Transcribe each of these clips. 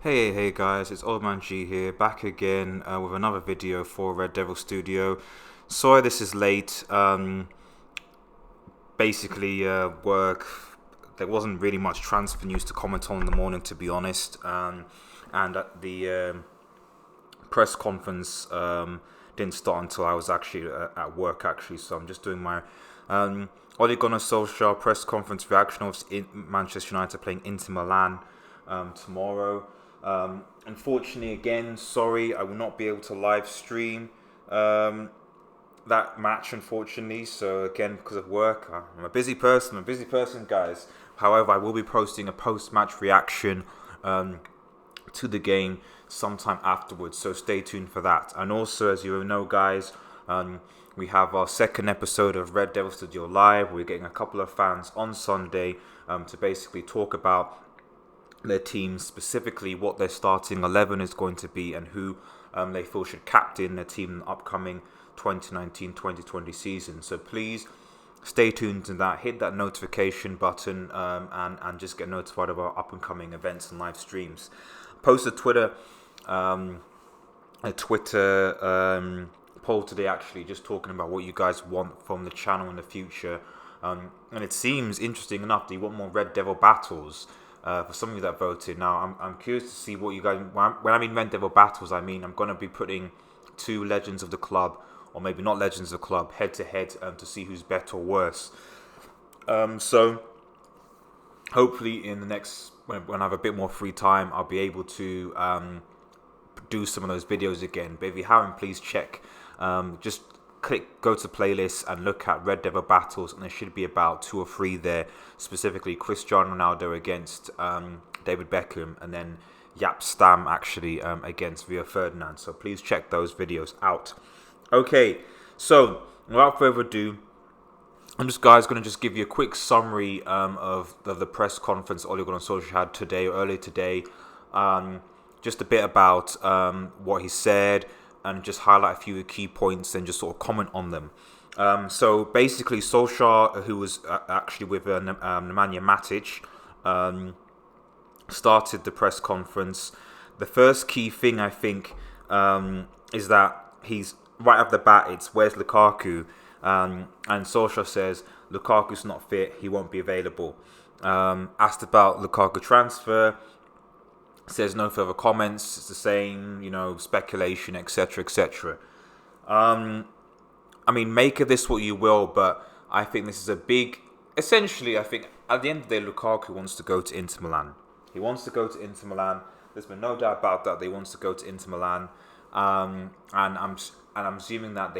Hey guys, it's Old Man G here, back again with another video for Red Devil Studio. Sorry this is late. Work. There wasn't really much transfer news to comment on in the morning, to be honest. And at the press conference didn't start until I was actually at work, actually. So I'm just doing my Ole Gunnar Solskjaer press conference reaction of Manchester United playing Inter Milan tomorrow. Unfortunately, again, sorry, I will not be able to live stream that match, unfortunately. So again, because of work, I'm a busy person. Guys. However, I will be posting a post-match reaction to the game sometime afterwards. So stay tuned for that. And also, as you know, guys, we have our second episode of Red Devil Studio Live. We're getting a couple of fans on Sunday to basically talk about their teams, specifically what their starting 11 is going to be and who they feel should captain their team in the upcoming 2019-2020 season. So please stay tuned to that. Hit that notification button and just get notified of our up and coming events and live streams. Post a Twitter poll today, actually, just talking about what you guys want from the channel in the future. And it seems, interesting enough, that you want more Red Devil battles. For some of you that voted. Now, I'm curious to see what you guys... When I mean Red Devil battles, I mean I'm going to be putting two legends of the club, or maybe not legends of the club, head-to-head to see who's better or worse. So, hopefully in the next... When I have a bit more free time, I'll be able to do some of those videos again. But if you haven't, please check. Just go to playlists and look at Red Devil battles, and there should be about 2 or 3 there, specifically Cristiano Ronaldo against David Beckham, and then Jaap Stam actually against Rio Ferdinand. So please check those videos out. Okay, so without further ado, I'm just going to give you a quick summary of the press conference Ole Gunnar Solskjaer had today, or earlier today. Just a bit about what he said, and just highlight a few key points and just sort of comment on them. So basically, Solskjaer, who was actually with Nemanja Matic, started the press conference. The first key thing, I think, is that he's right off the bat, it's where's Lukaku? And Solskjaer says Lukaku's not fit, he won't be available. Asked about Lukaku transfer, says no further comments. It's the same, speculation, etc., etc. I mean, make of this what you will, but I think this is a big... Essentially, I think at the end of the day, Lukaku wants to go to Inter Milan. He wants to go to Inter Milan. There's been no doubt about that. He wants to go to Inter Milan, and I'm assuming that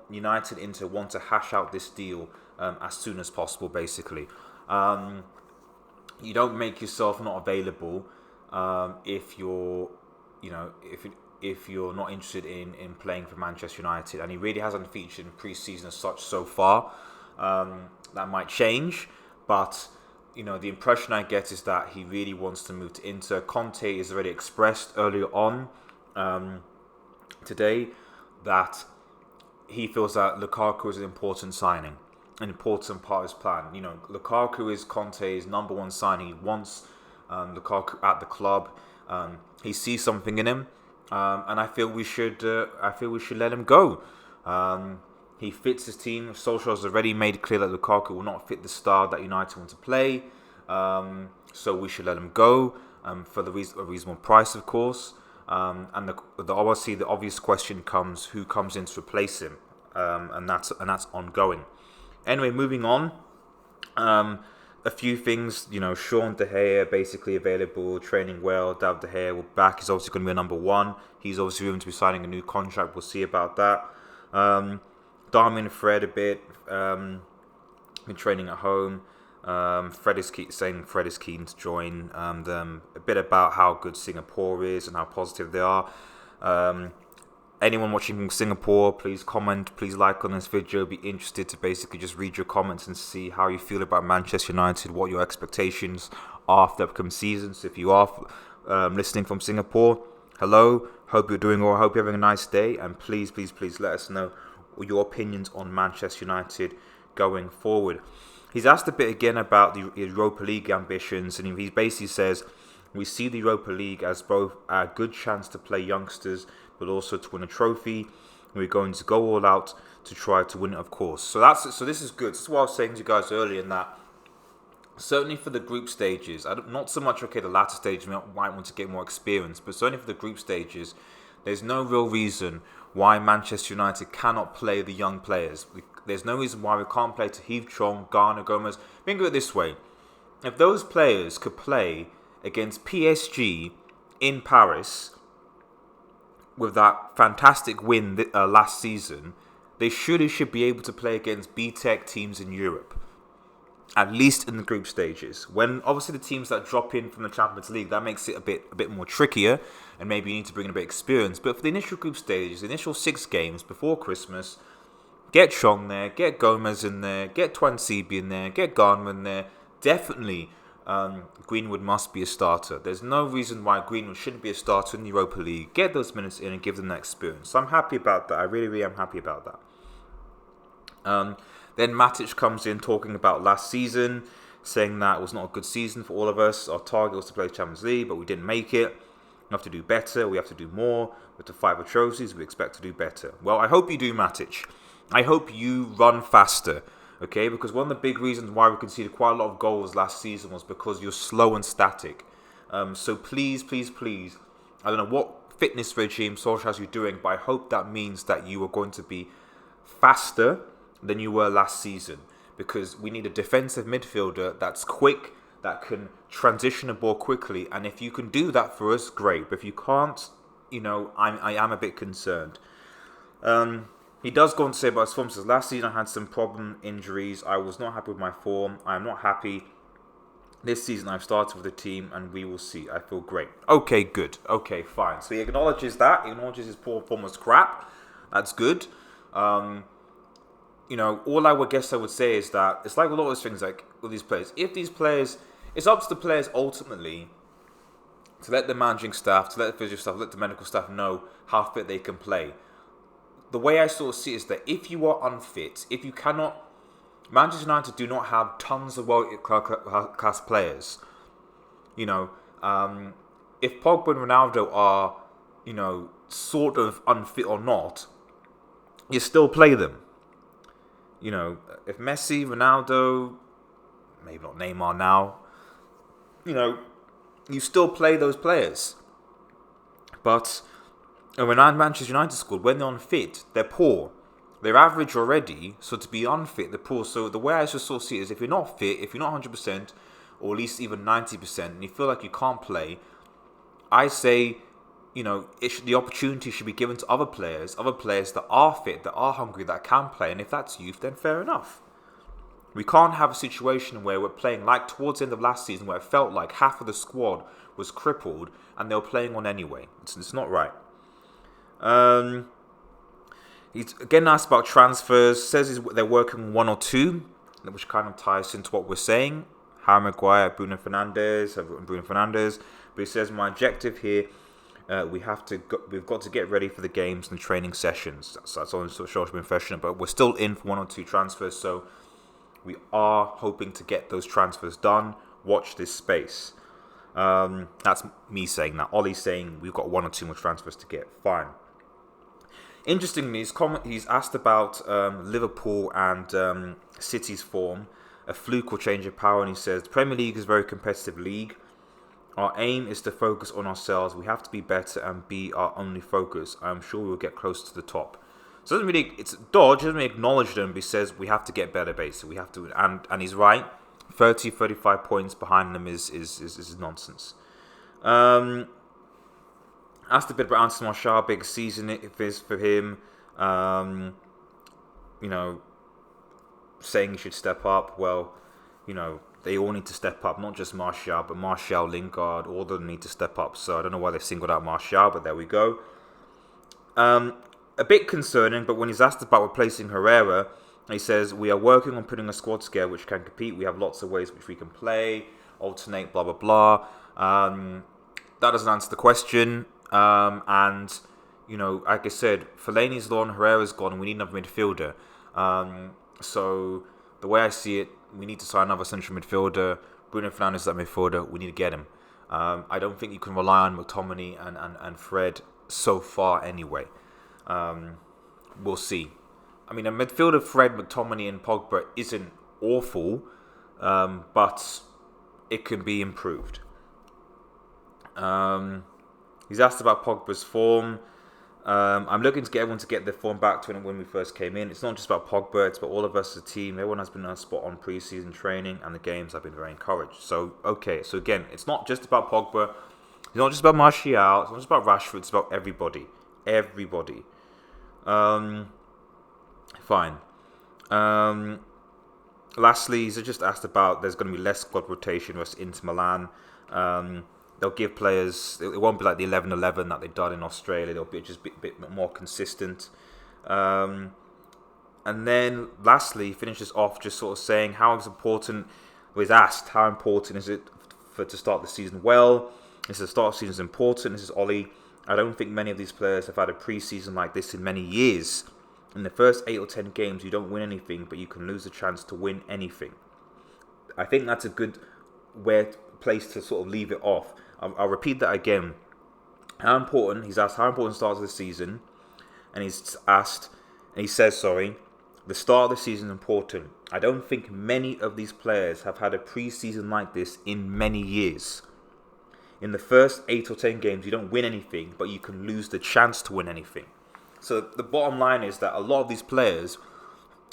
United Inter want to hash out this deal as soon as possible. Basically, you don't make yourself not available. If you're not interested in playing for Manchester United, and he really hasn't featured in pre-season as such so far. That might change, but the impression I get is that he really wants to move to Inter. Conte has already expressed earlier on today that he feels that Lukaku is an important signing, an important part of his plan. Lukaku is Conte's number one signing. He wants Lukaku at the club. He sees something in him, and I feel we should let him go. He fits his team. Solskjaer has already made clear that Lukaku will not fit the style that United want to play, so we should let him go for a reasonable price, of course. And the obvious question comes: who comes in to replace him? And that's ongoing. Anyway, moving on. A few things, Sean De Gea basically available, training well. David De Gea will back. He's obviously going to be a number one. He's obviously going to be signing a new contract. We'll see about that. Darwin Fred a bit, been training at home. Fred is keen to join them. A bit about how good Singapore is and how positive they are. Anyone watching from Singapore, please comment, please like on this video. Be interested to basically just read your comments and see how you feel about Manchester United, what your expectations are for the upcoming season. So if you are listening from Singapore, hello, hope you're doing well, hope you're having a nice day, and please let us know your opinions on Manchester United going forward. He's asked a bit again about the Europa League ambitions, and he basically says We see the Europa League as both a good chance to play youngsters, but also to win a trophy. We're going to go all out to try to win it, of course. So this is good. This is what I was saying to you guys earlier, in that certainly for the group stages, not so much, the latter stages, we might want to get more experience, but certainly for the group stages, there's no real reason why Manchester United cannot play the young players. There's no reason why we can't play Tahith Chong, Garner, Gomez. Think of it this way. If those players could play against PSG in Paris with that fantastic win last season, they should be able to play against B-Tech teams in Europe, at least in the group stages. When obviously the teams that drop in from the Champions League, that makes it a bit more trickier, and maybe you need to bring in a bit of experience. But for the initial group stages, the initial 6 games before Christmas, get Chong there, get Gomez in there, get Twansibi in there, get Garner in there. Definitely, Greenwood must be a starter. There's no reason why Greenwood shouldn't be a starter in the Europa League. Get those minutes in and give them that experience. So I'm happy about that. I really, really am happy about that. Then Matic comes in talking about last season, saying that it was not a good season for all of us. Our target was to play the Champions League, but we didn't make it. We have to do better. We have to do more. We have to fight for trophies. We expect to do better. Well, I hope you do, Matic. I hope you run faster, okay? Because one of the big reasons why we conceded quite a lot of goals last season was because you're slow and static. So please, please, please, I don't know what fitness regime Solskjaer has you doing, but I hope that means that you are going to be faster than you were last season, because we need a defensive midfielder that's quick, that can transition the ball quickly, and if you can do that for us, great. But if you can't, I am a bit concerned. He does go on to say about his form, says, last season I had some problem injuries. I was not happy with my form. I am not happy. This season I've started with the team and we will see. I feel great. Okay, good. Okay, fine. So he acknowledges that. He acknowledges his poor form was crap. That's good. All I would say is that it's like a lot of those things, like with these players. If these players, it's up to the players ultimately to let the managing staff, to let the physical staff, let the medical staff know how fit they can play. The way I sort of see it is that if you are unfit, if you cannot, Manchester United do not have tons of world-class players. If Pogba and Ronaldo are, sort of unfit or not, you still play them. If Messi, Ronaldo, maybe not Neymar now, you still play those players. But when Manchester United scored, when they're unfit, they're poor. They're average already, so to be unfit, they're poor. So the way I just sort of see it is, if you're not fit, if you're not 100%, or at least even 90%, and you feel like you can't play, I say, the opportunity should be given to other players that are fit, that are hungry, that can play. And if that's youth, then fair enough. We can't have a situation where we're playing like towards the end of last season, where it felt like half of the squad was crippled and they were playing on anyway. It's not right. He's again asked about transfers. Says they're working on 1 or 2, which kind of ties into what we're saying. Harry Maguire, Bruno Fernandes. But he says, my objective here, we've got to get ready for the games and the training sessions. That's only sort of short professional, but we're still in for 1 or 2 transfers, so we are hoping to get those transfers done. Watch this space. That's me saying that. Ollie's saying we've got 1 or 2 more transfers to get. Fine. Interestingly, he's asked about Liverpool and City's form, a fluke or change of power, and he says, the Premier League is a very competitive league. Our aim is to focus on ourselves. We have to be better and be our only focus. I'm sure we'll get close to the top. So it's Dodge doesn't really acknowledge them, but he says we have to get better, basically. We have to, and he's right. 35 points behind them is nonsense. Asked a bit about Anthony Martial, big season it is for him. Saying he should step up. Well, they all need to step up, not just Martial, but Martial, Lingard, all of them need to step up. So I don't know why they singled out Martial, but there we go. A bit concerning, but when he's asked about replacing Herrera, he says, we are working on putting a squad together which can compete. We have lots of ways which we can play, alternate, blah, blah, blah. That doesn't answer the question. Like I said, Fellaini's gone, Herrera's gone, and we need another midfielder. So the way I see it, we need to sign another central midfielder. Bruno Fernandes is that midfielder. We need to get him. I don't think you can rely on McTominay and Fred so far anyway. We'll see. I mean, a midfield of Fred, McTominay and Pogba isn't awful, but it can be improved. He's asked about Pogba's form. I'm looking to get everyone to get their form back to when we first came in. It's not just about Pogba, it's about all of us as a team. Everyone has been on a spot on pre-season training, and the games have been very encouraged. So, okay, so again, it's not just about Pogba, it's not just about Martial, it's not just about Rashford, it's about everybody. Everybody. Fine. Lastly, he's just asked about there's going to be less squad rotation versus Inter Milan. They'll give players, it won't be like the 11-11 that they've done in Australia. They'll be just a bit more consistent. And then lastly, he finishes off just sort of saying how important, was asked how important is it to start the season well. He says the start of the season is important. This is Ollie. I don't think many of these players have had a pre-season like this in many years. In the first 8 or 10 games, you don't win anything, but you can lose the chance to win anything. I think that's a good place to sort of leave it off. I'll repeat that again. He's asked how important the start of the season, and he says, the start of the season is important. I don't think many of these players have had a pre-season like this in many years. In the first 8 or 10 games, you don't win anything, but you can lose the chance to win anything. So the bottom line is that a lot of these players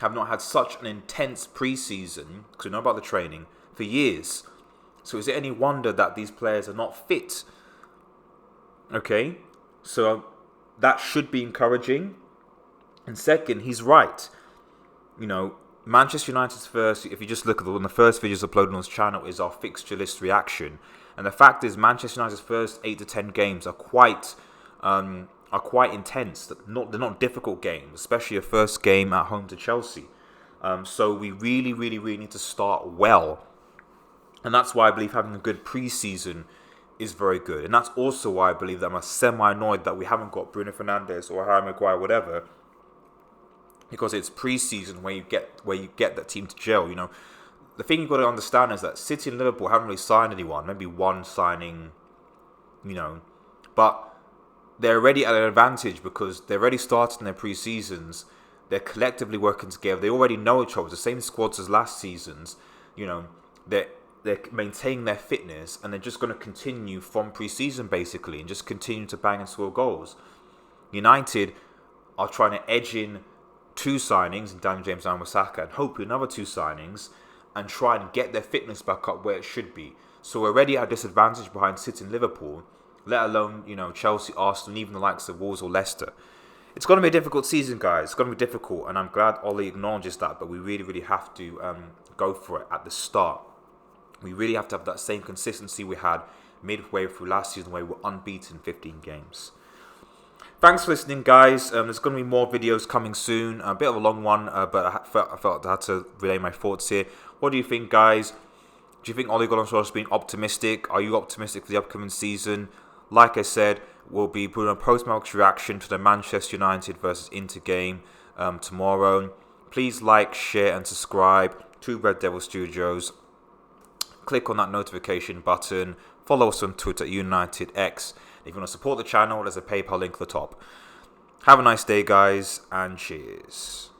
have not had such an intense pre-season, because we know about the training, for years. So is it any wonder that these players are not fit? Okay, so that should be encouraging. And second, he's right. You know, Manchester United's first, if you just look at one of the first videos uploaded on this channel, is our fixture list reaction. And the fact is, Manchester United's first 8 to 10 games are quite intense. They're not difficult games, especially a first game at home to Chelsea. So we really, really, really need to start well. And that's why I believe having a good pre-season is very good. And that's also why I believe that I'm semi-annoyed that we haven't got Bruno Fernandes or Harry Maguire, whatever. Because it's pre-season where you get that team to gel. You know, the thing you've got to understand is that City and Liverpool haven't really signed anyone. Maybe one signing, you know. But they're already at an advantage because they're already starting their pre-seasons. They're collectively working together. They already know each other. The same squads as last season's. You know, they're maintaining their fitness, and they're just going to continue from pre-season basically and just continue to bang and score goals. United are trying to edge in 2 signings in Daniel James and Wan-Bissaka, and hopefully another 2 signings, and try and get their fitness back up where it should be. So we're already at a disadvantage behind City and Liverpool, let alone, you know, Chelsea, Arsenal, and even the likes of Wolves or Leicester. It's going to be a difficult season, guys. It's going to be difficult, and I'm glad Ollie acknowledges that, but we really, really have to go for it at the start. We really have to have that same consistency we had midway through last season where we were unbeaten 15 games. Thanks for listening, guys. There's going to be more videos coming soon. A bit of a long one, but I felt I had to relay my thoughts here. What do you think, guys? Do you think Ole Gunnar Solskjaer has been optimistic? Are you optimistic for the upcoming season? Like I said, we'll be putting a post-match reaction to the Manchester United versus Inter game tomorrow. Please like, share and subscribe to Red Devil Studios. Click on that notification button. Follow us on Twitter at UnitedX. If you want to support the channel, there's a PayPal link at the top. Have a nice day, guys, and cheers.